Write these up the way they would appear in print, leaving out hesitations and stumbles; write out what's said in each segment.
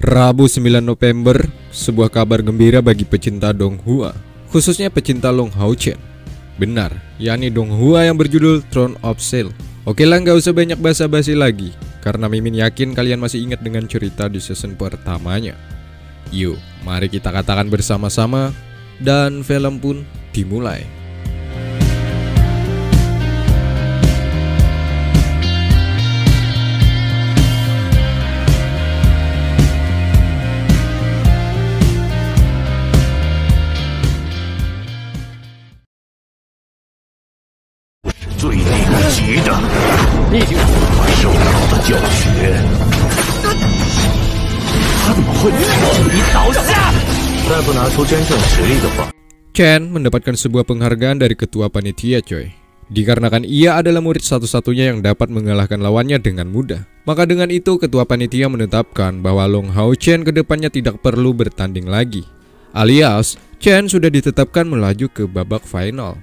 Rabu 9 November, sebuah kabar gembira bagi pecinta Donghua, khususnya pecinta Long Hao Chen. Benar, yakni Donghua yang berjudul Throne of Steel. Oke lah, nggak usah banyak basa-basi lagi, karena Mimin yakin kalian masih ingat dengan cerita di season pertamanya. Yuk, mari kita katakan bersama-sama, dan film pun dimulai. Chen mendapatkan sebuah penghargaan dari ketua panitia, coy. Dikarenakan ia adalah murid satu-satunya yang dapat mengalahkan lawannya dengan mudah. Maka dengan itu ketua panitia menetapkan bahwa Long Hao Chen kedepannya tidak perlu bertanding lagi. Alias, Chen sudah ditetapkan melaju ke babak final.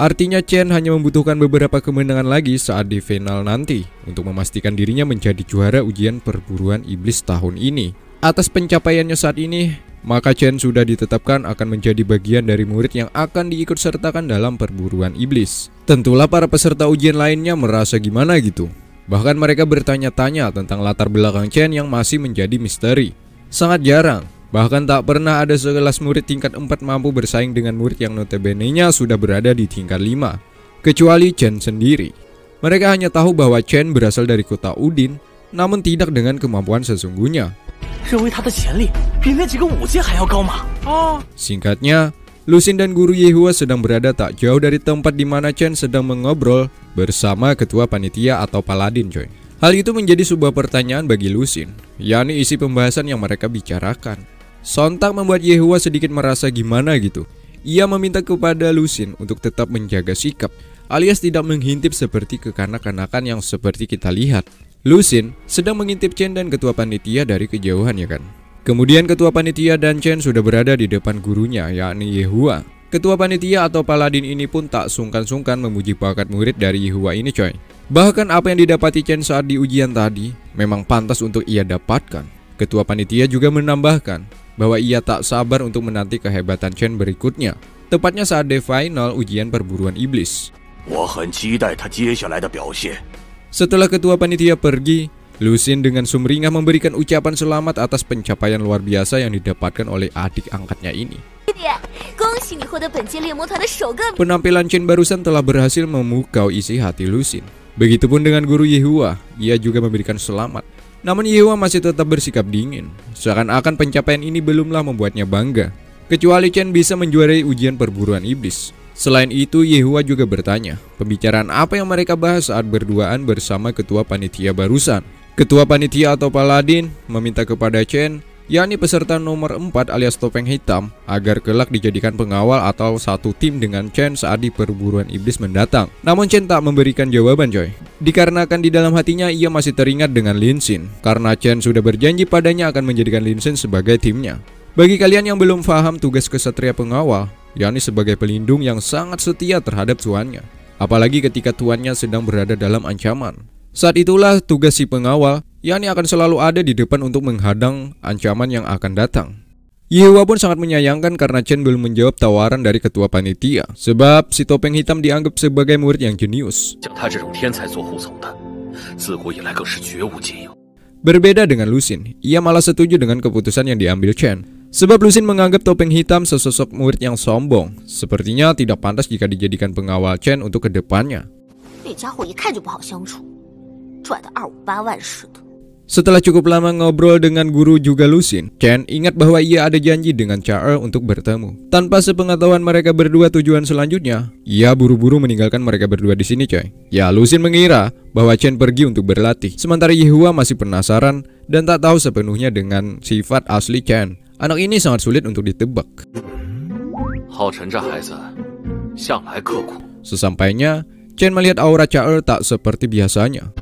Artinya Chen hanya membutuhkan beberapa kemenangan lagi saat di final nanti untuk memastikan dirinya menjadi juara ujian perburuan iblis tahun ini. Atas pencapaiannya saat ini, maka Chen sudah ditetapkan akan menjadi bagian dari murid yang akan diikutsertakan dalam perburuan iblis. Tentulah para peserta ujian lainnya merasa gimana gitu. Bahkan mereka bertanya-tanya tentang latar belakang Chen yang masih menjadi misteri. Sangat jarang, bahkan tak pernah ada sekelas murid tingkat 4 mampu bersaing dengan murid yang notabene-nya sudah berada di tingkat 5, kecuali Chen sendiri. Mereka hanya tahu bahwa Chen berasal dari kota Udin, namun tidak dengan kemampuan sesungguhnya. Singkatnya, Lusin dan guru Yehua sedang berada tak jauh dari tempat di mana Chen sedang mengobrol bersama ketua panitia atau paladin, coy. Hal itu menjadi sebuah pertanyaan bagi Lusin, yakni isi pembahasan yang mereka bicarakan. Sontak membuat Yehua sedikit merasa gimana gitu. Ia meminta kepada Lusin untuk tetap menjaga sikap, alias tidak mengintip seperti kekanak-kanakan yang seperti kita lihat. Lusin sedang mengintip Chen dan ketua panitia dari kejauhan, ya kan. Kemudian ketua panitia dan Chen sudah berada di depan gurunya, yakni Yehua. Ketua panitia atau paladin ini pun tak sungkan-sungkan memuji bakat murid dari Yehua ini, coy. Bahkan apa yang didapati Chen saat di ujian tadi memang pantas untuk ia dapatkan. Ketua panitia juga menambahkan bahwa ia tak sabar untuk menanti kehebatan Chen berikutnya, tepatnya saat di final ujian perburuan iblis. Setelah ketua panitia pergi, Lusin dengan sumringah memberikan ucapan selamat atas pencapaian luar biasa yang didapatkan oleh adik angkatnya ini. Penampilan Chen barusan telah berhasil memukau isi hati Lusin. Begitupun dengan guru Yehua, ia juga memberikan selamat. Namun Yehua masih tetap bersikap dingin, seakan-akan pencapaian ini belumlah membuatnya bangga. Kecuali Chen bisa menjuarai ujian perburuan iblis. Selain itu, Yehua juga bertanya, pembicaraan apa yang mereka bahas saat berduaan bersama ketua panitia barusan. Ketua panitia atau paladin meminta kepada Chen, yakni peserta nomor 4 alias topeng hitam, agar kelak dijadikan pengawal atau satu tim dengan Chen saat di perburuan iblis mendatang. Namun Chen tak memberikan jawaban, coy. Dikarenakan di dalam hatinya ia masih teringat dengan Lin Xin, karena Chen sudah berjanji padanya akan menjadikan Lin Xin sebagai timnya. Bagi kalian yang belum paham tugas kesatria pengawal, yakni sebagai pelindung yang sangat setia terhadap tuannya, apalagi ketika tuannya sedang berada dalam ancaman. Saat itulah tugas si pengawal, yakni akan selalu ada di depan untuk menghadang ancaman yang akan datang. Yehua pun sangat menyayangkan karena Chen belum menjawab tawaran dari ketua panitia, sebab si topeng hitam dianggap sebagai murid yang jenius. Berbeda dengan Lusin, ia malah setuju dengan keputusan yang diambil Chen. Sebab Lusin menganggap topeng hitam sesosok murid yang sombong, sepertinya tidak pantas jika dijadikan pengawal Chen untuk kedepannya. Setelah cukup lama ngobrol dengan guru juga Lusin, Chen ingat bahwa ia ada janji dengan Cha untuk bertemu. Tanpa sepengetahuan mereka berdua tujuan selanjutnya, ia buru-buru meninggalkan mereka berdua di sini, coy. Ya, Lusin mengira bahwa Chen pergi untuk berlatih, sementara Yehua masih penasaran dan tak tahu sepenuhnya dengan sifat asli Chen. Anak ini sangat sulit untuk ditebak. Sesampainya, Chen melihat aura Cha tak seperti biasanya.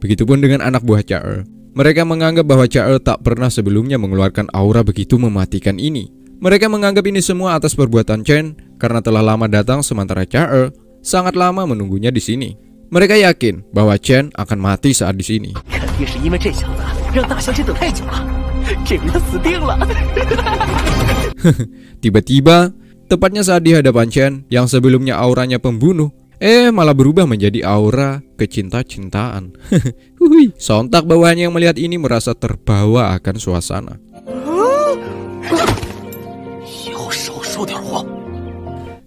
Begitupun dengan anak buah Cha. Mereka menganggap bahwa Cha tak pernah sebelumnya mengeluarkan aura begitu mematikan ini. Mereka menganggap ini semua atas perbuatan Chen karena telah lama datang sementara Char sangat lama menunggunya di sini. Mereka yakin bahwa Chen akan mati saat di sini. Tiba-tiba, tepatnya saat di hadapan Chen yang sebelumnya auranya pembunuh, malah berubah menjadi aura kecinta-cintaan. Sontak bawahannya yang melihat ini merasa terbawa akan suasana.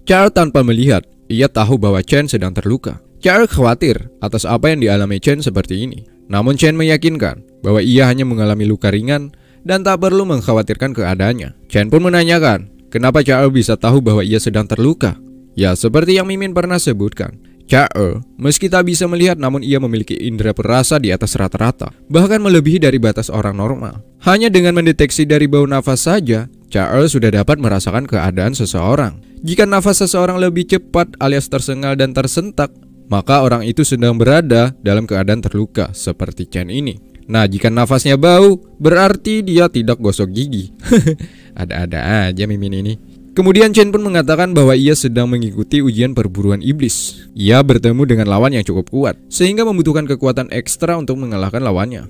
Char tanpa melihat, ia tahu bahwa Chen sedang terluka. Char khawatir atas apa yang dialami Chen seperti ini. Namun Chen meyakinkan bahwa ia hanya mengalami luka ringan dan tak perlu mengkhawatirkan keadaannya. Chen pun menanyakan, kenapa Char bisa tahu bahwa ia sedang terluka? Ya, seperti yang Mimin pernah sebutkan, Char meski tak bisa melihat namun ia memiliki indera perasa di atas rata-rata, bahkan melebihi dari batas orang normal. Hanya dengan mendeteksi dari bau nafas saja, Char sudah dapat merasakan keadaan seseorang. Jika nafas seseorang lebih cepat alias tersengal dan tersentak, maka orang itu sedang berada dalam keadaan terluka seperti Chen ini. Nah, jika nafasnya bau, berarti dia tidak gosok gigi. Ada-ada aja Mimin ini. Kemudian Chen pun mengatakan bahwa ia sedang mengikuti ujian perburuan iblis. Ia bertemu dengan lawan yang cukup kuat, sehingga membutuhkan kekuatan ekstra untuk mengalahkan lawannya.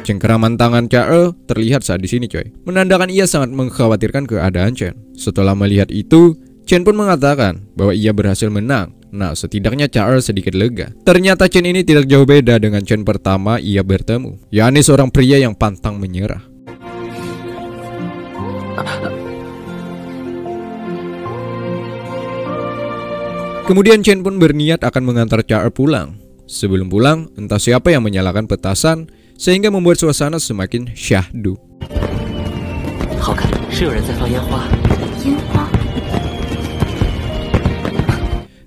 Cengkeraman tangan Char terlihat saat di sini, coy. Menandakan ia sangat mengkhawatirkan keadaan Chen. Setelah melihat itu, Chen pun mengatakan bahwa ia berhasil menang. Nah, setidaknya Char sedikit lega. Ternyata Chen ini tidak jauh beda dengan Chen pertama ia bertemu, yakni seorang pria yang pantang menyerah. Kemudian Chen pun berniat akan mengantar Char pulang. Sebelum pulang, entah siapa yang menyalakan petasan sehingga membuat suasana semakin syahdu.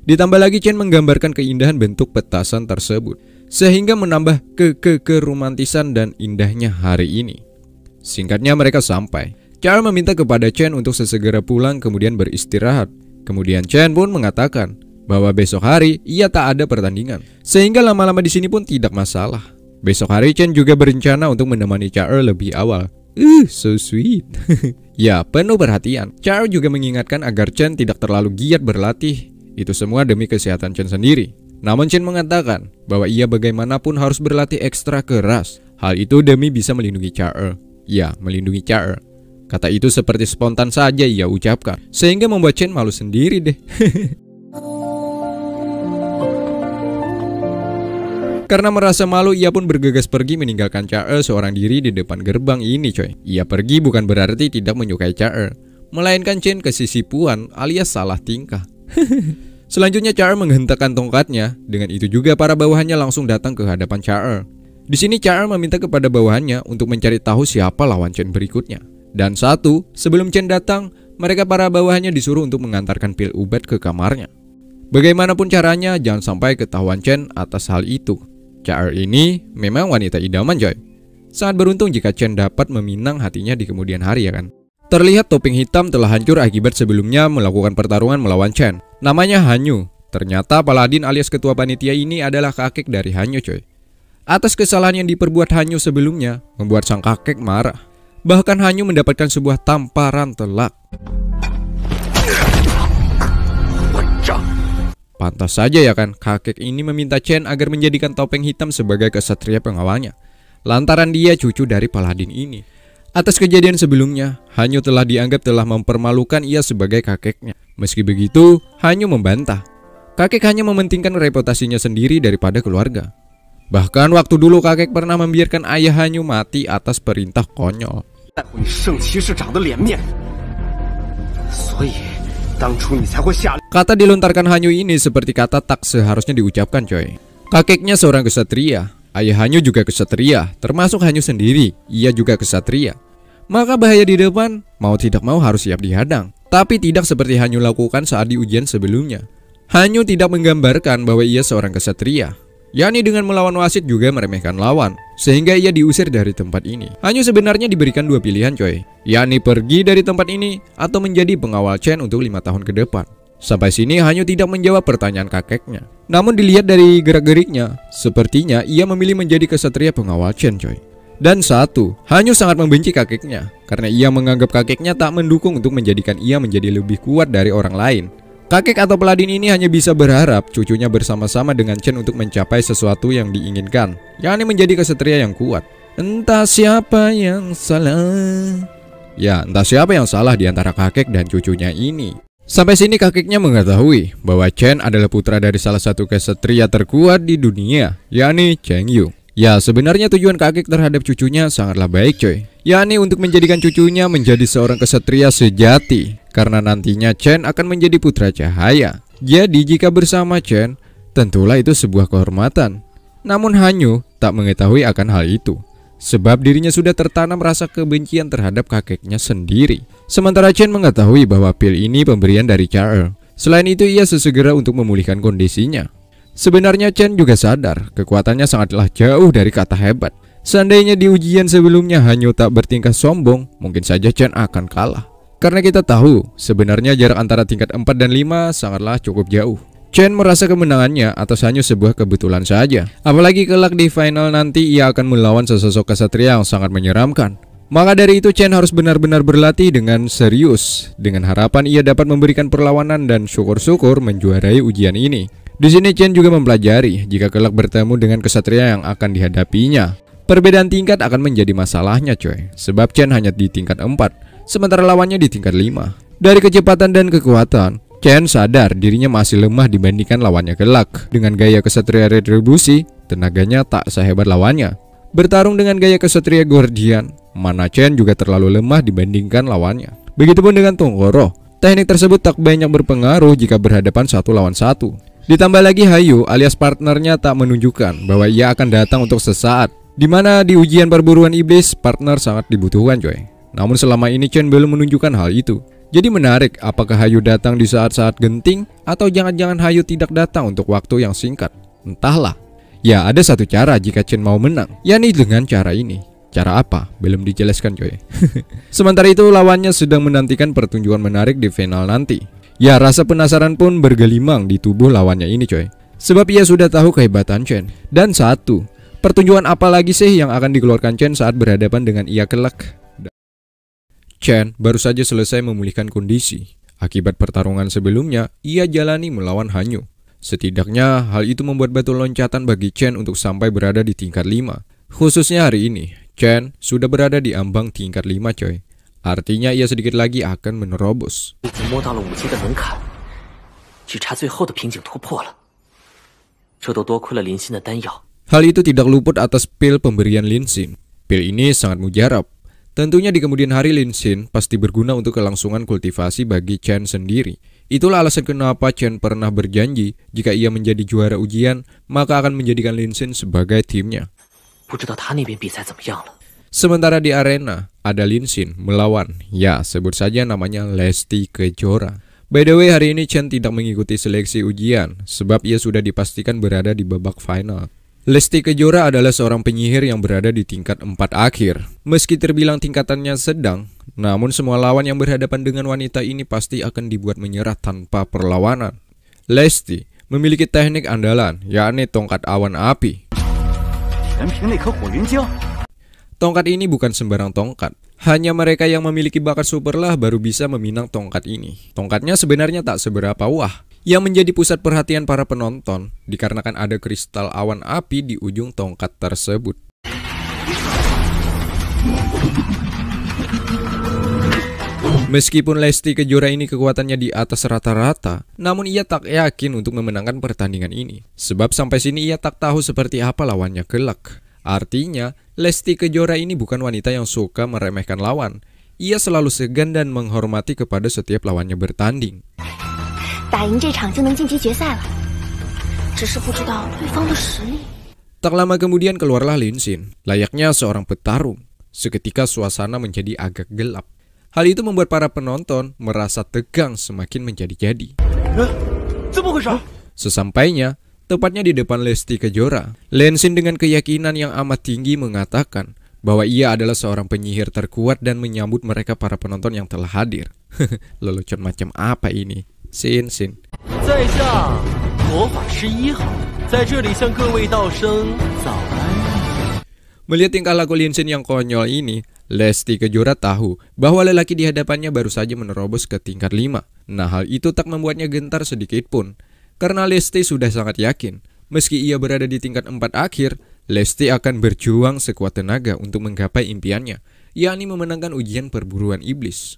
Ditambah lagi Chen menggambarkan keindahan bentuk petasan tersebut sehingga menambah keromantisan dan indahnya hari ini. Singkatnya mereka sampai. Char meminta kepada Chen untuk sesegera pulang kemudian beristirahat. Kemudian Chen pun mengatakan bahwa besok hari ia tak ada pertandingan, sehingga lama-lama di sini pun tidak masalah. Besok hari Chen juga berencana untuk menemani Char lebih awal. So sweet. Ya, penuh perhatian. Char juga mengingatkan agar Chen tidak terlalu giat berlatih. Itu semua demi kesehatan Chen sendiri. Namun Chen mengatakan bahwa ia bagaimanapun harus berlatih ekstra keras. Hal itu demi bisa melindungi Char. Ya, melindungi Char. Kata itu seperti spontan saja ia ucapkan, sehingga membuat Chen malu sendiri deh. Karena merasa malu, ia pun bergegas pergi meninggalkan Char seorang diri di depan gerbang ini, coy. Ia pergi bukan berarti tidak menyukai Char, melainkan Chen kesisipuan alias salah tingkah. Selanjutnya Char menghentakkan tongkatnya. Dengan itu juga para bawahannya langsung datang ke hadapan Char. Di sini Char meminta kepada bawahannya untuk mencari tahu siapa lawan Chen berikutnya. Dan sebelum Chen datang, mereka para bawahannya disuruh untuk mengantarkan pil obat ke kamarnya. Bagaimanapun caranya, jangan sampai ketahuan Chen atas hal itu. Char ini memang wanita idaman, coy. Sangat beruntung jika Chen dapat meminang hatinya di kemudian hari, ya kan. Terlihat topeng hitam telah hancur akibat sebelumnya melakukan pertarungan melawan Chen. Namanya Hanyu. Ternyata Paladin alias ketua panitia ini adalah kakek dari Hanyu, coy. Atas kesalahan yang diperbuat Hanyu sebelumnya, membuat sang kakek marah. Bahkan Hanyu mendapatkan sebuah tamparan telak. Pantas saja ya kan, kakek ini meminta Chen agar menjadikan topeng hitam sebagai kesatria pengawalnya, lantaran dia cucu dari Paladin ini. Atas kejadian sebelumnya, Hanyu telah dianggap telah mempermalukan ia sebagai kakeknya. Meski begitu, Hanyu membantah. Kakek hanya mementingkan reputasinya sendiri daripada keluarga. Bahkan waktu dulu kakek pernah membiarkan ayah Hanyu mati atas perintah konyol. Kata dilontarkan Hanyu ini seperti kata tak seharusnya diucapkan, coy. Kakeknya seorang kesatria, ayah Hanyu juga kesatria, termasuk Hanyu sendiri, ia juga kesatria. Maka bahaya di depan, mau tidak mau harus siap dihadang. Tapi tidak seperti Hanyu lakukan saat di ujian sebelumnya. Hanyu tidak menggambarkan bahwa ia seorang kesatria, yakni dengan melawan wasit juga meremehkan lawan, sehingga ia diusir dari tempat ini. Hanyu sebenarnya diberikan dua pilihan, coy, yakni pergi dari tempat ini atau menjadi pengawal Chen untuk 5 tahun ke depan. Sampai sini Hanyu tidak menjawab pertanyaan kakeknya. Namun dilihat dari gerak-geriknya, sepertinya ia memilih menjadi kesatria pengawal Chen, coy. Dan satu, Hanyu sangat membenci kakeknya karena ia menganggap kakeknya tak mendukung untuk menjadikan ia menjadi lebih kuat dari orang lain. Kakek atau peladin ini hanya bisa berharap cucunya bersama-sama dengan Chen untuk mencapai sesuatu yang diinginkan, yakni menjadi kesatria yang kuat. Entah siapa yang salah. Ya, entah siapa yang salah di antara kakek dan cucunya ini. Sampai sini kakeknya mengetahui bahwa Chen adalah putra dari salah satu kesatria terkuat di dunia, yakni Cheng Yu. Ya, sebenarnya tujuan kakek terhadap cucunya sangatlah baik coy, yakni untuk menjadikan cucunya menjadi seorang kesatria sejati, karena nantinya Chen akan menjadi putra cahaya. Jadi jika bersama Chen, tentulah itu sebuah kehormatan. Namun Hanyu tak mengetahui akan hal itu, sebab dirinya sudah tertanam rasa kebencian terhadap kakeknya sendiri. Sementara Chen mengetahui bahwa pil ini pemberian dari Charles. Selain itu ia sesegera untuk memulihkan kondisinya. Sebenarnya Chen juga sadar kekuatannya sangatlah jauh dari kata hebat. Seandainya di ujian sebelumnya Hanyu tak bertingkah sombong, mungkin saja Chen akan kalah. Karena kita tahu sebenarnya jarak antara tingkat 4 dan 5 sangatlah cukup jauh. Chen merasa kemenangannya atas Hanyu sebuah kebetulan saja. Apalagi kelak di final nanti ia akan melawan sesosok kesatria yang sangat menyeramkan. Maka dari itu Chen harus benar-benar berlatih dengan serius, dengan harapan ia dapat memberikan perlawanan dan syukur-syukur menjuarai ujian ini. Di sini Chen juga mempelajari jika kelak bertemu dengan kesatria yang akan dihadapinya. Perbedaan tingkat akan menjadi masalahnya coy, sebab Chen hanya di tingkat 4, sementara lawannya di tingkat 5. Dari kecepatan dan kekuatan, Chen sadar dirinya masih lemah dibandingkan lawannya kelak. Dengan gaya kesatria retribusi, tenaganya tak sehebat lawannya. Bertarung dengan gaya kesatria guardian, mana Chen juga terlalu lemah dibandingkan lawannya. Begitupun dengan Tongkoro, teknik tersebut tak banyak berpengaruh jika berhadapan satu lawan satu. Ditambah lagi Hanyu alias partnernya tak menunjukkan bahwa ia akan datang untuk sesaat, dimana di ujian perburuan iblis partner sangat dibutuhkan coy. Namun selama ini Chen belum menunjukkan hal itu. Jadi menarik apakah Hanyu datang di saat-saat genting, atau jangan-jangan Hanyu tidak datang untuk waktu yang singkat. Entahlah. Ya ada satu cara jika Chen mau menang, yakni dengan cara ini. Cara apa? Belum dijelaskan coy. Sementara itu lawannya sedang menantikan pertunjukan menarik di final nanti. Ya rasa penasaran pun bergelimang di tubuh lawannya ini coy, sebab ia sudah tahu kehebatan Chen. Dan satu, pertunjukan apa lagi sih yang akan dikeluarkan Chen saat berhadapan dengan ia kelak? Chen baru saja selesai memulihkan kondisi. Akibat pertarungan sebelumnya, ia jalani melawan Hanyu. Setidaknya hal itu membuat batu loncatan bagi Chen untuk sampai berada di tingkat 5. Khususnya hari ini, Chen sudah berada di ambang tingkat 5 coy. Artinya ia sedikit lagi akan menerobos. Hal itu tidak luput atas pil pemberian Lin Xin. Pil ini sangat mujarab. Tentunya di kemudian hari Lin Xin pasti berguna untuk kelangsungan kultivasi bagi Chen sendiri. Itulah alasan kenapa Chen pernah berjanji jika ia menjadi juara ujian, maka akan menjadikan Lin Xin sebagai timnya. Sementara di arena, ada Lin Xin melawan, ya sebut saja namanya Lesti Kejora. By the way hari ini Chen tidak mengikuti seleksi ujian, sebab ia sudah dipastikan berada di babak final. Lesti Kejora adalah seorang penyihir yang berada di tingkat 4 akhir. Meski terbilang tingkatannya sedang, namun semua lawan yang berhadapan dengan wanita ini pasti akan dibuat menyerah tanpa perlawanan. Lesti memiliki teknik andalan, yakni tongkat awan api. Tongkat ini bukan sembarang tongkat. Hanya mereka yang memiliki bakat superlah baru bisa meminang tongkat ini. Tongkatnya sebenarnya tak seberapa wah. Yang menjadi pusat perhatian para penonton dikarenakan ada kristal awan api di ujung tongkat tersebut. Meskipun Lesti Kejora ini kekuatannya di atas rata-rata, namun ia tak yakin untuk memenangkan pertandingan ini. Sebab sampai sini ia tak tahu seperti apa lawannya kelak. Artinya, Lesti Kejora ini bukan wanita yang suka meremehkan lawan. Ia selalu segan dan menghormati kepada setiap lawannya bertanding. Tak lama kemudian keluarlah Lin Xin, layaknya seorang petarung. Seketika suasana menjadi agak gelap. Hal itu membuat para penonton merasa tegang semakin menjadi-jadi. Sesampainya, tepatnya di depan Lesti Kejora, Lin Xin dengan keyakinan yang amat tinggi mengatakan bahwa ia adalah seorang penyihir terkuat dan menyambut mereka para penonton yang telah hadir. Lelucon macam apa ini? Xin. Melihat tingkah laku Linsin yang konyol ini, Lesti Kejora tahu bahwa lelaki di hadapannya baru saja menerobos ke tingkat 5. Nah, hal itu tak membuatnya gentar sedikit pun. Karena Lesti sudah sangat yakin, meski ia berada di tingkat 4 akhir, Lesti akan berjuang sekuat tenaga untuk menggapai impiannya, yakni memenangkan ujian perburuan iblis.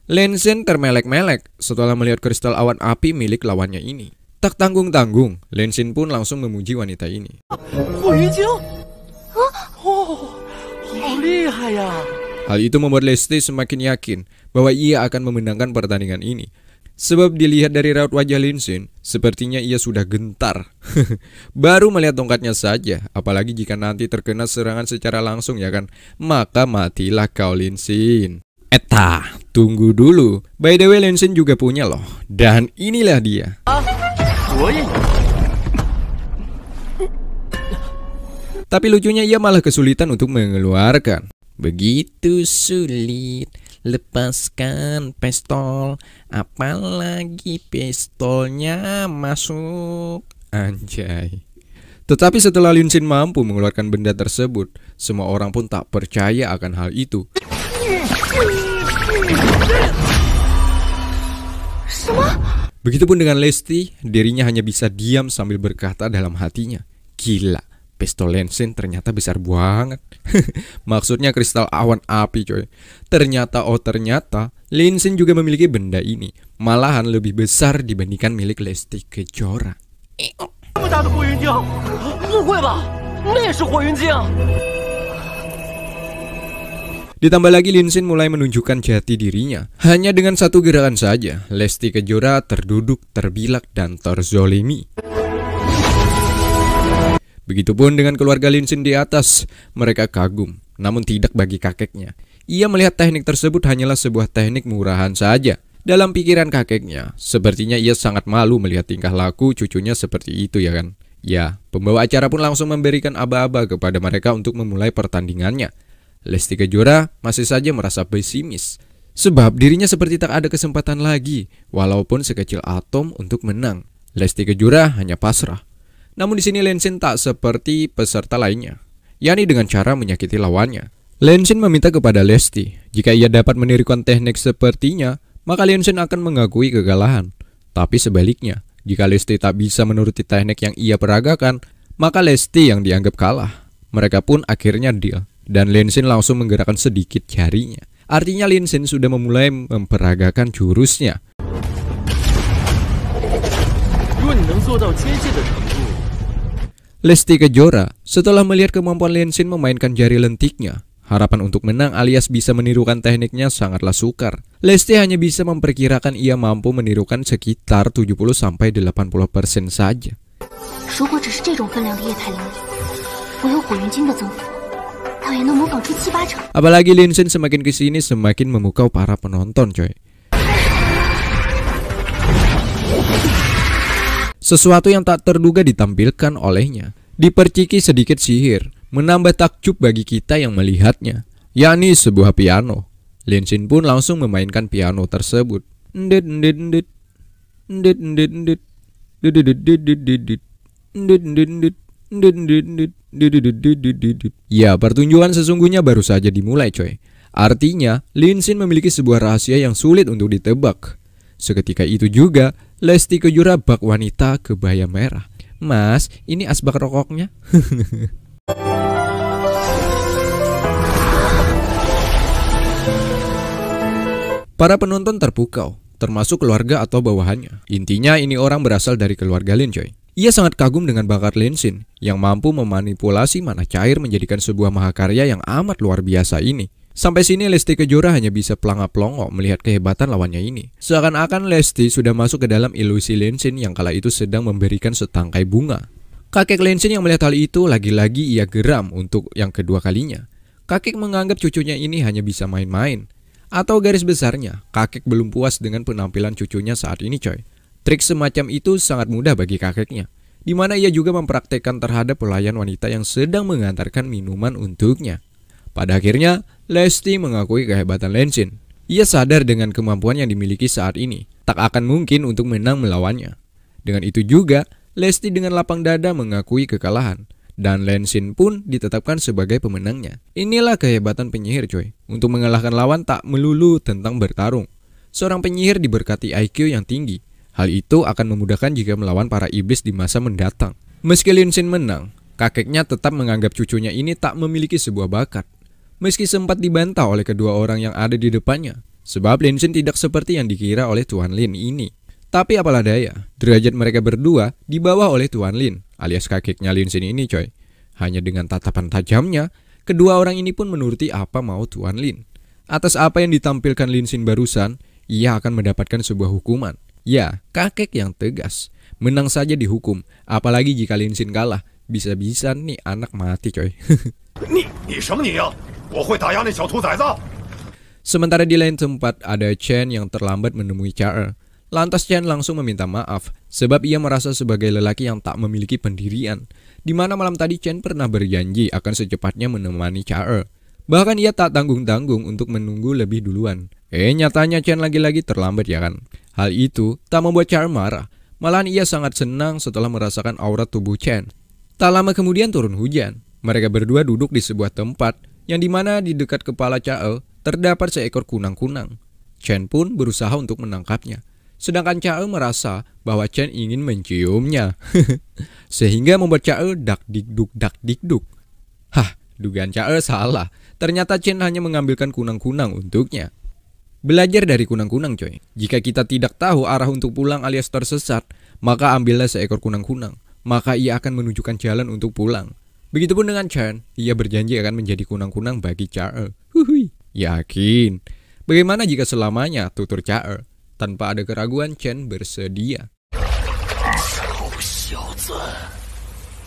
Linsin termelek-melek setelah melihat kristal awan api milik lawannya ini. Tak tanggung-tanggung, Linsin pun langsung memuji wanita ini. Hal itu membuat Lesti semakin yakin bahwa ia akan memenangkan pertandingan ini. Sebab dilihat dari raut wajah Linsin, sepertinya ia sudah gentar. Baru melihat tongkatnya saja, apalagi jika nanti terkena serangan secara langsung ya kan. Maka matilah kau Linsin. Tunggu dulu. By the way, Linsin juga punya loh. Dan inilah dia. Tapi lucunya ia malah kesulitan untuk mengeluarkan. Begitu sulit. Lepaskan pistol, apalagi pistolnya masuk. Anjay. Tetapi setelah Linsin mampu mengeluarkan benda tersebut, semua orang pun tak percaya akan hal itu. Begitupun dengan Lesti, dirinya hanya bisa diam sambil berkata dalam hatinya, gila. Pistol Linsin ternyata besar banget. Maksudnya kristal awan api coy. Ternyata Linsin juga memiliki benda ini. Malahan lebih besar dibandingkan milik Lesti Kejora. Ditambah lagi Linsin mulai menunjukkan jati dirinya. Hanya dengan satu gerakan saja, Lesti Kejora terduduk, terbilak, dan terzolimi. Begitupun dengan keluarga Linsin di atas, mereka kagum, namun tidak bagi kakeknya. Ia melihat teknik tersebut hanyalah sebuah teknik murahan saja. Dalam pikiran kakeknya, sepertinya ia sangat malu melihat tingkah laku cucunya seperti itu ya kan. Ya, pembawa acara pun langsung memberikan aba-aba kepada mereka untuk memulai pertandingannya. Lesti Kejora masih saja merasa pesimis, sebab dirinya seperti tak ada kesempatan lagi, walaupun sekecil atom untuk menang. Lesti Kejora hanya pasrah. Namun di sini Linsin tak seperti peserta lainnya, yakni dengan cara menyakiti lawannya. Linsin meminta kepada Lesti, jika ia dapat menirukan teknik sepertinya, maka Linsin akan mengakui kekalahan. Tapi sebaliknya, jika Lesti tak bisa menuruti teknik yang ia peragakan, maka Lesti yang dianggap kalah. Mereka pun akhirnya deal, dan Linsin langsung menggerakkan sedikit jarinya. Artinya Linsin sudah memulai memperagakan jurusnya. Lesti Kejora setelah melihat kemampuan Linsin memainkan jari lentiknya, harapan untuk menang alias bisa menirukan tekniknya sangatlah sukar. Lesti hanya bisa memperkirakan ia mampu menirukan sekitar 70-80% saja. Apalagi Linsin semakin kesini semakin memukau para penonton coy. Sesuatu yang tak terduga ditampilkan olehnya. Diperciki sedikit sihir, menambah takjub bagi kita yang melihatnya, yakni sebuah piano. Linsin pun langsung memainkan piano tersebut. Ya, pertunjukan sesungguhnya baru saja dimulai coy. Artinya, Linsin memiliki sebuah rahasia yang sulit untuk ditebak. Seketika itu juga, Lesti Kejora bak wanita kebaya merah. Mas, ini asbak rokoknya. Para penonton terpukau, termasuk keluarga atau bawahannya. Intinya ini orang berasal dari keluarga Lin coy. Ia sangat kagum dengan bakat Linsin yang mampu memanipulasi mana cair menjadikan sebuah mahakarya yang amat luar biasa ini. Sampai sini Lesti Kejora hanya bisa pelangap-pelongo melihat kehebatan lawannya ini. Seakan-akan Lesti sudah masuk ke dalam ilusi Linsin yang kala itu sedang memberikan setangkai bunga. Kakek Linsin yang melihat hal itu lagi-lagi ia geram untuk yang kedua kalinya. Kakek menganggap cucunya ini hanya bisa main-main. Atau garis besarnya, kakek belum puas dengan penampilan cucunya saat ini coy. Trik semacam itu sangat mudah bagi kakeknya, di mana ia juga mempraktekkan terhadap pelayan wanita yang sedang mengantarkan minuman untuknya. Pada akhirnya, Lesti mengakui kehebatan Linsin. Ia sadar dengan kemampuan yang dimiliki saat ini, tak akan mungkin untuk menang melawannya. Dengan itu juga, Lesti dengan lapang dada mengakui kekalahan. dan Lenshin pun ditetapkan sebagai pemenangnya. Inilah kehebatan penyihir coy. Untuk mengalahkan lawan tak melulu tentang bertarung. Seorang penyihir diberkati IQ yang tinggi. Hal itu akan memudahkan jika melawan para iblis di masa mendatang. Meski Lenshin menang, kakeknya tetap menganggap cucunya ini tak memiliki sebuah bakat. Meski sempat dibantah oleh kedua orang yang ada di depannya. Sebab Lenshin tidak seperti yang dikira oleh Tuan Lin ini. Tapi apalah daya, derajat mereka berdua di bawah oleh Tuan Lin, alias kakeknya Lenshin ini coy. Hanya dengan tatapan tajamnya, kedua orang ini pun menuruti apa mau Tuan Lin. Atas apa yang ditampilkan Lenshin barusan, ia akan mendapatkan sebuah hukuman. Ya, kakek yang tegas. Menang saja dihukum, apalagi jika Lenshin kalah. Bisa-bisa nih anak mati coy. Sementara di lain tempat ada Chen yang terlambat menemui Char. Lantas Chen langsung meminta maaf, sebab ia merasa sebagai lelaki yang tak memiliki pendirian. Di mana malam tadi Chen pernah berjanji akan secepatnya menemani Char. Bahkan ia tak tanggung-tanggung untuk menunggu lebih duluan. Nyatanya Chen lagi-lagi terlambat ya kan. Hal itu tak membuat Char marah. Malahan ia sangat senang setelah merasakan aura tubuh Chen. Tak lama kemudian turun hujan. Mereka berdua duduk di sebuah tempat yang dimana di dekat kepala Char terdapat seekor kunang-kunang. Chen pun berusaha untuk menangkapnya. Sedangkan Char merasa bahwa Chen ingin menciumnya. Sehingga membuat Char dak-dik-duk. Hah, dugaan Char salah. Ternyata Chen hanya mengambilkan kunang-kunang untuknya. Belajar dari kunang-kunang coy. Jika kita tidak tahu arah untuk pulang alias tersesat, maka ambillah seekor kunang-kunang. Maka ia akan menunjukkan jalan untuk pulang. Begitupun dengan Chen, ia berjanji akan menjadi kunang-kunang bagi Char. Yakin. Bagaimana jika selamanya tutur Char? Tanpa ada keraguan, Chen bersedia.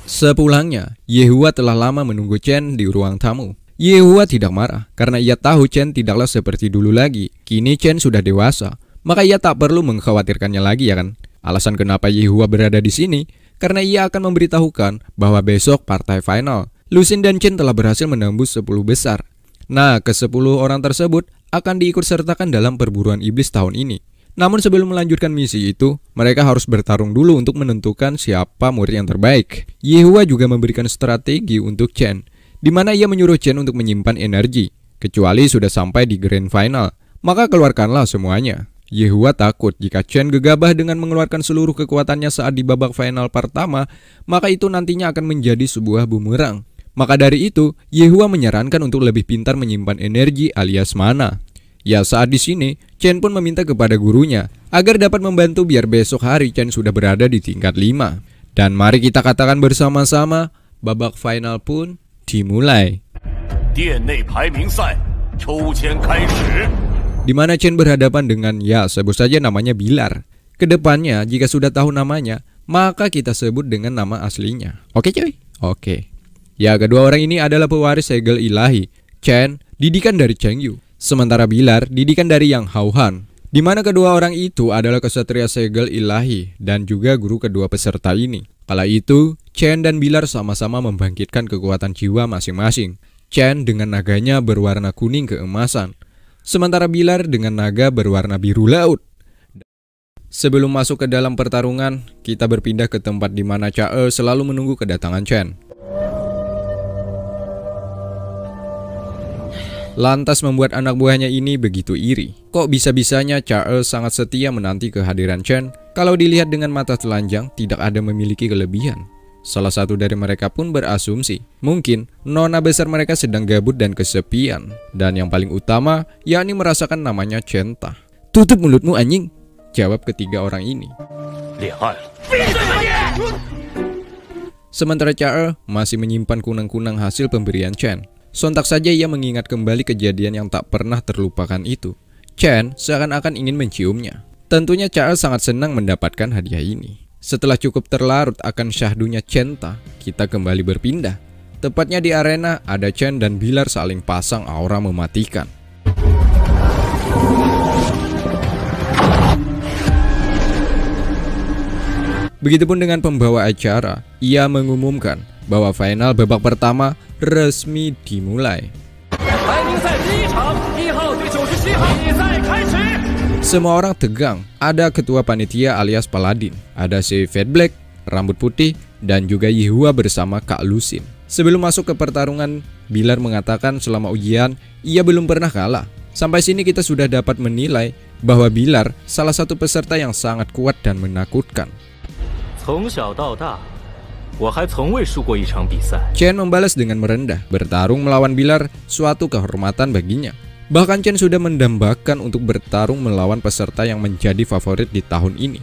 Sepulangnya, Yehua telah lama menunggu Chen di ruang tamu. Yehua tidak marah, karena ia tahu Chen tidaklah seperti dulu lagi. Kini Chen sudah dewasa, maka ia tak perlu mengkhawatirkannya lagi ya kan. Alasan kenapa Yehua berada di sini, karena ia akan memberitahukan bahwa besok partai final. Lusin dan Chen telah berhasil menembus 10 besar. Nah, ke-10 orang tersebut akan diikutsertakan dalam perburuan iblis tahun ini. Namun sebelum melanjutkan misi itu, mereka harus bertarung dulu untuk menentukan siapa murid yang terbaik. Yehua juga memberikan strategi untuk Chen, di mana ia menyuruh Chen untuk menyimpan energi, kecuali sudah sampai di grand final, maka keluarkanlah semuanya. Yehua takut jika Chen gegabah dengan mengeluarkan seluruh kekuatannya saat di babak final pertama, maka itu nantinya akan menjadi sebuah bumerang. Maka dari itu, Yehua menyarankan untuk lebih pintar menyimpan energi alias mana. Ya saat di sini, Chen pun meminta kepada gurunya agar dapat membantu biar besok hari Chen sudah berada di tingkat 5. Dan mari kita katakan bersama-sama, babak final pun dimulai. Di mana Chen berhadapan dengan sebut saja namanya Bilar. Kedepannya jika sudah tahu namanya, maka kita sebut dengan nama aslinya. Oke coy? Oke. Ya, kedua orang ini adalah pewaris segel ilahi. Chen didikan dari Cheng Yu. Sementara Bilar didikan dari Yang Hao-han, di mana kedua orang itu adalah kesatria segel ilahi dan juga guru kedua peserta ini. Kala itu, Chen dan Bilar sama-sama membangkitkan kekuatan jiwa masing-masing. Chen dengan naganya berwarna kuning keemasan, sementara Bilar dengan naga berwarna biru laut. Sebelum masuk ke dalam pertarungan, kita berpindah ke tempat di mana Char selalu menunggu kedatangan Chen. Lantas membuat anak buahnya ini begitu iri. Kok bisa-bisanya Char sangat setia menanti kehadiran Chen? Kalau dilihat dengan mata telanjang, tidak ada memiliki kelebihan. Salah satu dari mereka pun berasumsi, mungkin nona besar mereka sedang gabut dan kesepian. Dan yang paling utama, yakni merasakan namanya Chenta. Tutup mulutmu anjing, jawab ketiga orang ini. Sementara Char masih menyimpan kunang-kunang hasil pemberian Chen. Sontak saja ia mengingat kembali kejadian yang tak pernah terlupakan itu. Chen seakan-akan ingin menciumnya. Tentunya Char sangat senang mendapatkan hadiah ini. Setelah cukup terlarut akan syahdunya Chenta, kita kembali berpindah. Tepatnya di arena ada Chen dan Bilar saling pasang aura mematikan. Begitupun dengan pembawa acara, ia mengumumkan bahwa final babak pertama resmi dimulai. Semua orang tegang. Ada ketua panitia alias Paladin, ada si Fat Black, rambut putih, dan juga Yihua bersama Kak Lusin. Sebelum masuk ke pertarungan, Bilar mengatakan selama ujian ia belum pernah kalah. Sampai sini kita sudah dapat menilai bahwa Bilar salah satu peserta yang sangat kuat dan menakutkan. Chen membalas dengan merendah, bertarung melawan Bilar suatu kehormatan baginya. Bahkan Chen sudah mendambakan untuk bertarung melawan peserta yang menjadi favorit di tahun ini.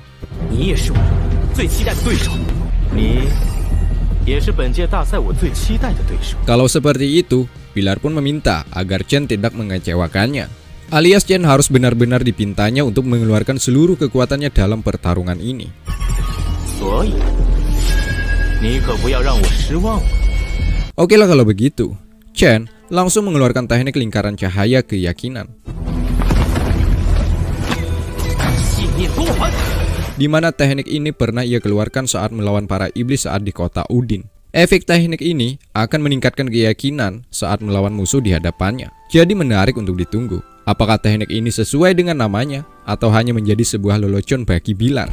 Kalau seperti itu, Bilar pun meminta agar Chen tidak mengecewakannya. Alias Chen harus benar-benar dipintanya untuk mengeluarkan seluruh kekuatannya dalam pertarungan ini. Oke lah kalau begitu. Chen langsung mengeluarkan teknik lingkaran cahaya keyakinan, di mana teknik ini pernah ia keluarkan saat melawan para iblis saat di kota Udin. Efek teknik ini akan meningkatkan keyakinan saat melawan musuh di hadapannya. Jadi menarik untuk ditunggu. Apakah teknik ini sesuai dengan namanya atau hanya menjadi sebuah lelucon bagi Bilar?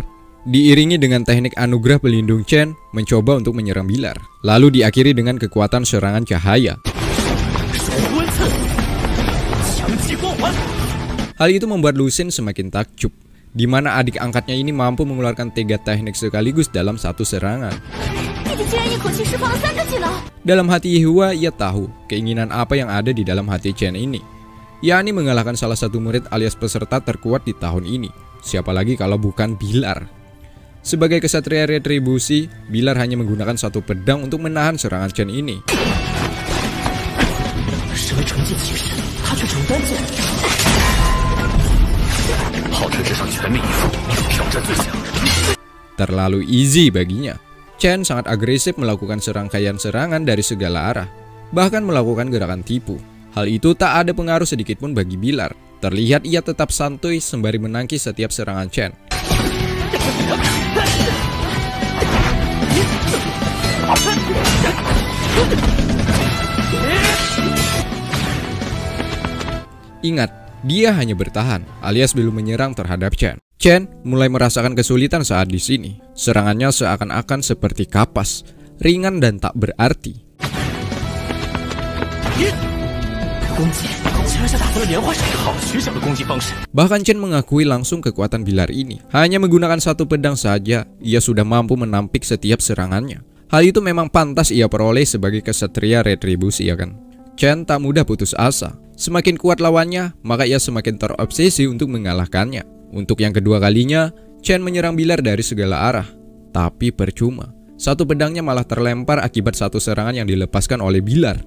Diiringi dengan teknik anugerah pelindung, Chen mencoba untuk menyerang Bilar, lalu diakhiri dengan kekuatan serangan cahaya. Hal itu membuat Lusin semakin takjub, di mana adik angkatnya ini mampu mengeluarkan 3 teknik sekaligus dalam satu serangan. Dalam hati Yihua, ia tahu keinginan apa yang ada di dalam hati Chen ini, yakni mengalahkan salah satu murid alias peserta terkuat di tahun ini. Siapa lagi kalau bukan Bilar. Sebagai kesatria retribusi, Bilar hanya menggunakan satu pedang untuk menahan serangan Chen ini. Terlalu easy baginya. Chen sangat agresif melakukan serangkaian serangan dari segala arah, bahkan melakukan gerakan tipu. Hal itu tak ada pengaruh sedikit pun bagi Bilar. Terlihat ia tetap santuy sembari menangkis setiap serangan Chen. Ingat, dia hanya bertahan, alias belum menyerang terhadap Chen. Chen mulai merasakan kesulitan saat di sini. Serangannya seakan-akan seperti kapas, ringan dan tak berarti. Bahkan Chen mengakui langsung kekuatan Bilar ini. Hanya menggunakan satu pedang saja, ia sudah mampu menampik setiap serangannya. Hal itu memang pantas ia peroleh sebagai kesatria retribusi, ya kan? Chen tak mudah putus asa. Semakin kuat lawannya, maka ia semakin terobsesi untuk mengalahkannya. Untuk yang kedua kalinya, Chen menyerang Bilar dari segala arah. Tapi percuma. Satu pedangnya malah terlempar akibat satu serangan yang dilepaskan oleh Bilar.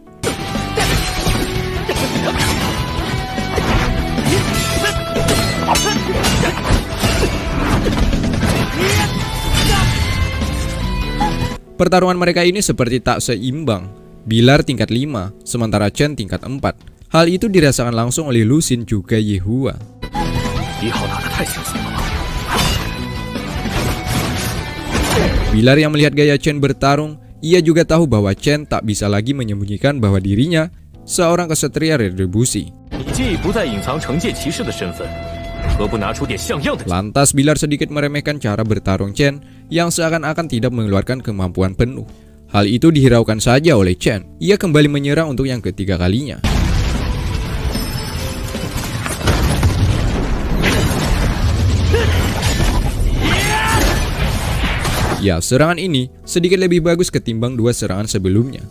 Pertarungan mereka ini seperti tak seimbang. Bilar tingkat 5, sementara Chen tingkat 4. Hal itu dirasakan langsung oleh Lusin juga Yihua. Bilar yang melihat gaya Chen bertarung, ia juga tahu bahwa Chen tak bisa lagi menyembunyikan bahwa dirinya seorang kesatria retribusi. Lantas Bilar sedikit meremehkan cara bertarung Chen yang seakan-akan tidak mengeluarkan kemampuan penuh. Hal itu dihiraukan saja oleh Chen. Ia kembali menyerang untuk yang ketiga kalinya. Ya, serangan ini sedikit lebih bagus ketimbang 2 serangan sebelumnya.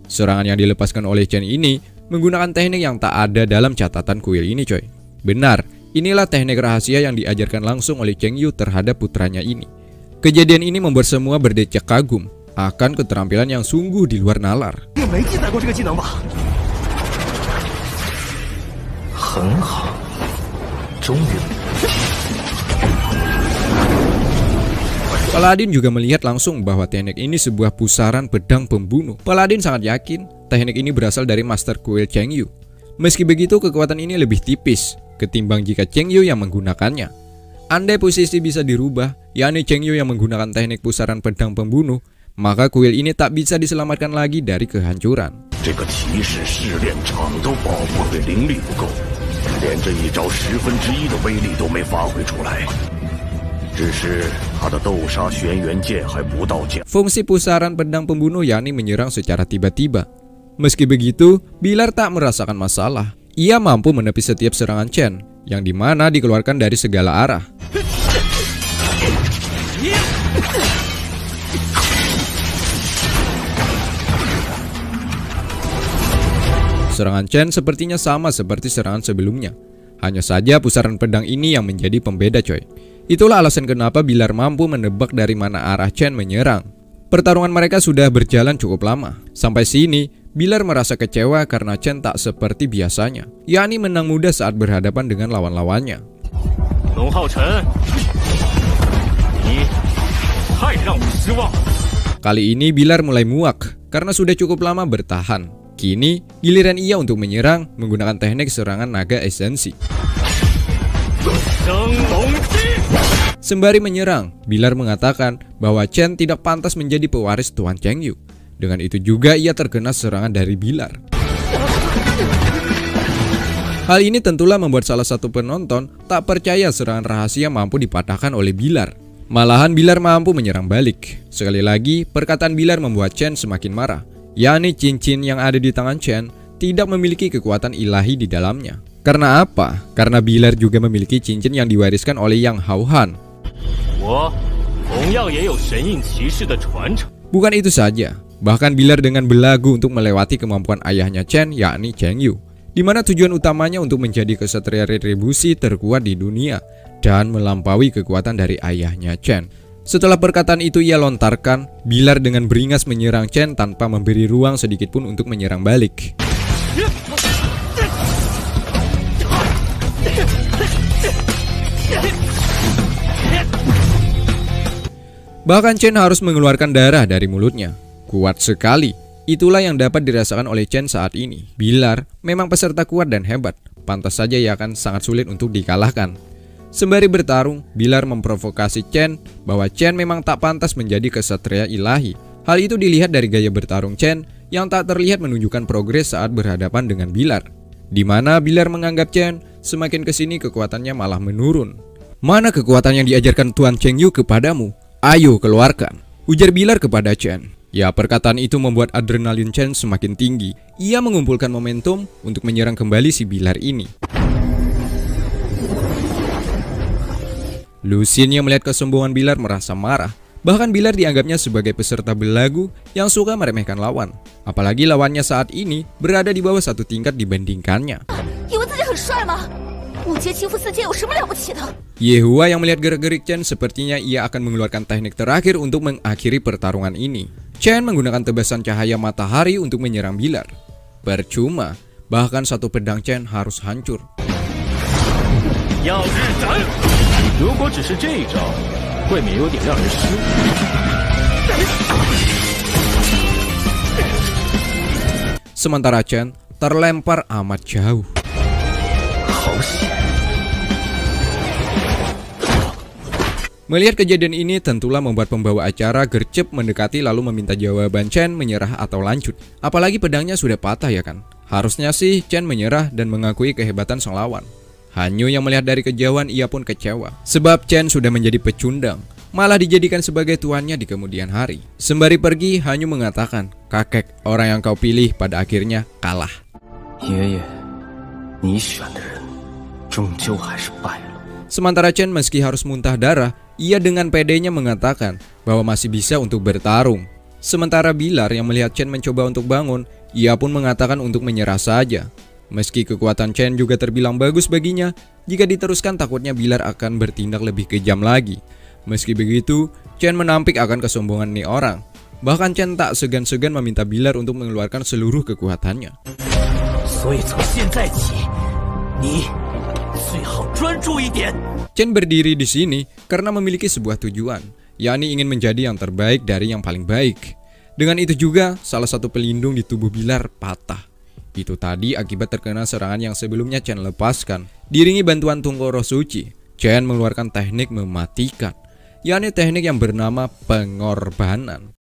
Serangan yang dilepaskan oleh Chen ini menggunakan teknik yang tak ada dalam catatan kuil ini, coy. Benar, inilah teknik rahasia yang diajarkan langsung oleh Cheng Yu terhadap putranya ini. Kejadian ini membuat semua berdecak kagum akan keterampilan yang sungguh di luar nalar. Paladin juga melihat langsung bahwa teknik ini sebuah pusaran pedang pembunuh. Paladin sangat yakin teknik ini berasal dari master kuil Cheng Yu. Meski begitu, kekuatan ini lebih tipis ketimbang jika Cheng Yu yang menggunakannya. Andai posisi bisa dirubah, yakni Cheng Yu yang menggunakan teknik pusaran pedang pembunuh, maka kuil ini tak bisa diselamatkan lagi dari kehancuran. Fungsi pusaran pedang pembunuh yakni menyerang secara tiba-tiba. Meski begitu, Bilar tak merasakan masalah. Ia mampu menepis setiap serangan Chen, yang dimana dikeluarkan dari segala arah. Serangan Chen sepertinya sama seperti serangan sebelumnya. Hanya saja pusaran pedang ini yang menjadi pembeda, coy. Itulah alasan kenapa Bilar mampu menebak dari mana arah Chen menyerang. Pertarungan mereka sudah berjalan cukup lama. Sampai sini, Bilar merasa kecewa karena Chen tak seperti biasanya, yakni menang mudah saat berhadapan dengan lawan-lawannya. Kali ini Bilar mulai muak karena sudah cukup lama bertahan. Kini, giliran ia untuk menyerang menggunakan teknik serangan naga esensi. Sembari menyerang, Bilar mengatakan bahwa Chen tidak pantas menjadi pewaris Tuan Chengyu. Dengan itu juga ia terkena serangan dari Bilar. Hal ini tentulah membuat salah satu penonton tak percaya serangan rahasia mampu dipatahkan oleh Bilar. Malahan Bilar mampu menyerang balik. Sekali lagi, perkataan Bilar membuat Chen semakin marah. yakni cincin yang ada di tangan Chen tidak memiliki kekuatan ilahi di dalamnya. Karena apa? Karena Bilar juga memiliki cincin yang diwariskan oleh Yang Hao-Han. Bukan itu saja, bahkan Bilar dengan belagu untuk melewati kemampuan ayahnya Chen, yakni Chengyu, di mana tujuan utamanya untuk menjadi kesatria retribusi terkuat di dunia dan melampaui kekuatan dari ayahnya Chen. Setelah perkataan itu ia lontarkan, Bilar dengan beringas menyerang Chen tanpa memberi ruang sedikitpun untuk menyerang balik. Bahkan Chen harus mengeluarkan darah dari mulutnya. Kuat sekali. Itulah yang dapat dirasakan oleh Chen saat ini. Bilar memang peserta kuat dan hebat. Pantas saja ia akan sangat sulit untuk dikalahkan. Sembari bertarung, Bilar memprovokasi Chen bahwa Chen memang tak pantas menjadi kesatria ilahi. Hal itu dilihat dari gaya bertarung Chen yang tak terlihat menunjukkan progres saat berhadapan dengan Bilar. Di mana Bilar menganggap Chen semakin kesini kekuatannya malah menurun. Mana kekuatan yang diajarkan Tuan Chengyu kepadamu? Ayo keluarkan, ujar Bilar kepada Chen. Ya, perkataan itu membuat adrenalin Chen semakin tinggi. Ia mengumpulkan momentum untuk menyerang kembali si Bilar ini. Lusin yang melihat kesombongan Bilar merasa marah. Bahkan Bilar dianggapnya sebagai peserta belagu yang suka meremehkan lawan. Apalagi lawannya saat ini berada di bawah satu tingkat dibandingkannya. Yehua yang melihat gerak-gerik Chen sepertinya ia akan mengeluarkan teknik terakhir untuk mengakhiri pertarungan ini. Chen menggunakan tebasan cahaya matahari untuk menyerang Bilar. Percuma, bahkan satu pedang Chen harus hancur. Sementara Chen terlempar amat jauh. Melihat kejadian ini tentulah membuat pembawa acara gercep mendekati lalu meminta jawaban Chen menyerah atau lanjut. Apalagi pedangnya sudah patah ya kan. Harusnya sih Chen menyerah dan mengakui kehebatan sang lawan. Hanyu yang melihat dari kejauhan ia pun kecewa. Sebab Chen sudah menjadi pecundang, malah dijadikan sebagai tuannya di kemudian hari. Sembari pergi, Hanyu mengatakan, kakek, orang yang kau pilih pada akhirnya kalah. Sementara Chen meski harus muntah darah, ia dengan pedenya mengatakan bahwa masih bisa untuk bertarung. Sementara Bilar yang melihat Chen mencoba untuk bangun, ia pun mengatakan untuk menyerah saja. Meski kekuatan Chen juga terbilang bagus baginya, jika diteruskan takutnya Bilar akan bertindak lebih kejam lagi. Meski begitu, Chen menampik akan kesombongan nih orang. Bahkan Chen tak segan-segan meminta Bilar untuk mengeluarkan seluruh kekuatannya. Chen berdiri di sini karena memiliki sebuah tujuan, yakni ingin menjadi yang terbaik dari yang paling baik. Dengan itu juga, salah satu pelindung di tubuh Bilar patah. Itu tadi akibat terkena serangan yang sebelumnya Chen lepaskan. Diiringi bantuan Tungku Roh Suci, Chen mengeluarkan teknik mematikan, yakni teknik yang bernama pengorbanan.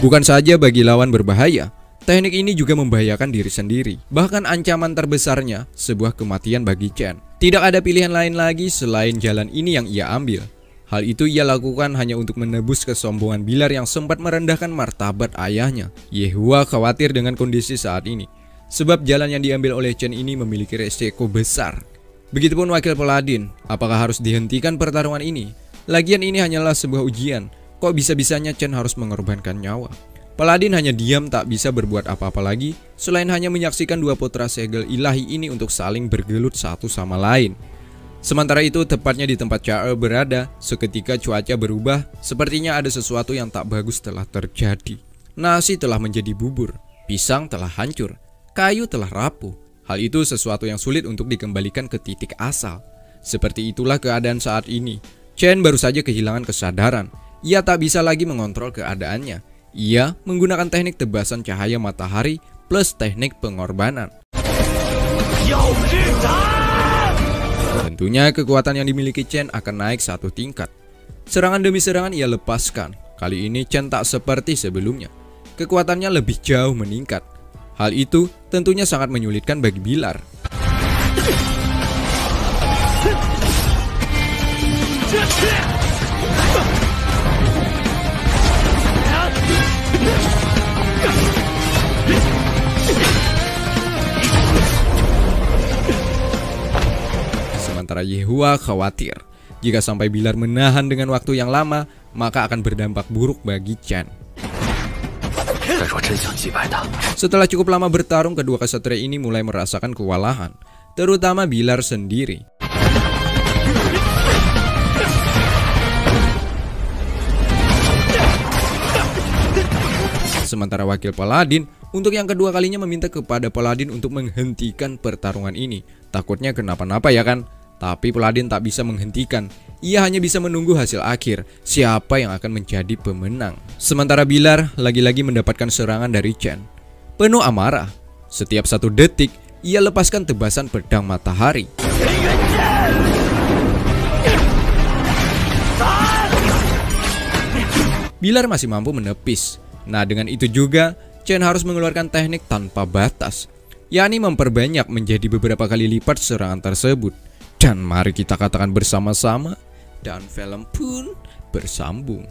Bukan saja bagi lawan berbahaya, Teknik ini juga membahayakan diri sendiri. Bahkan ancaman terbesarnya sebuah kematian bagi Chen. Tidak ada pilihan lain lagi selain jalan ini yang ia ambil. Hal itu ia lakukan hanya untuk menebus kesombongan Bilar yang sempat merendahkan martabat ayahnya. Yehua khawatir dengan kondisi saat ini, sebab jalan yang diambil oleh Chen ini memiliki resiko besar. Begitupun wakil Paladin, apakah harus dihentikan pertarungan ini? Lagian ini hanyalah sebuah ujian, kok bisa-bisanya Chen harus mengorbankan nyawa? Paladin hanya diam, tak bisa berbuat apa-apa lagi selain hanya menyaksikan dua putra segel ilahi ini untuk saling bergelut satu sama lain. Sementara itu, tepatnya di tempat Chae berada, seketika cuaca berubah. Sepertinya ada sesuatu yang tak bagus telah terjadi. Nasi telah menjadi bubur, pisang telah hancur, kayu telah rapuh. Hal itu sesuatu yang sulit untuk dikembalikan ke titik asal. Seperti itulah keadaan saat ini. Chen baru saja kehilangan kesadaran. Ia tak bisa lagi mengontrol keadaannya. Ia menggunakan teknik tebasan cahaya matahari plus teknik pengorbanan. Tentunya kekuatan yang dimiliki Chen akan naik satu tingkat. Serangan demi serangan ia lepaskan. Kali ini Chen tak seperti sebelumnya. Kekuatannya lebih jauh meningkat. Hal itu tentunya sangat menyulitkan bagi Bilar. Sementara Yehua khawatir, jika sampai Bilar menahan dengan waktu yang lama, maka akan berdampak buruk bagi Chen. Setelah cukup lama bertarung, kedua kesatria ini mulai merasakan kewalahan, terutama Bilar sendiri. Sementara wakil Paladin untuk yang kedua kalinya meminta kepada Paladin untuk menghentikan pertarungan ini. Takutnya kenapa-napa ya kan? Tapi Paladin tak bisa menghentikan. Ia hanya bisa menunggu hasil akhir, siapa yang akan menjadi pemenang. Sementara Bilar lagi-lagi mendapatkan serangan dari Chen. Penuh amarah, setiap 1 detik ia lepaskan tebasan pedang matahari. Bilar masih mampu menepis. Nah, dengan itu juga Chen harus mengeluarkan teknik tanpa batas, yakni memperbanyak menjadi beberapa kali lipat serangan tersebut. Dan mari kita katakan bersama-sama, dan film pun bersambung.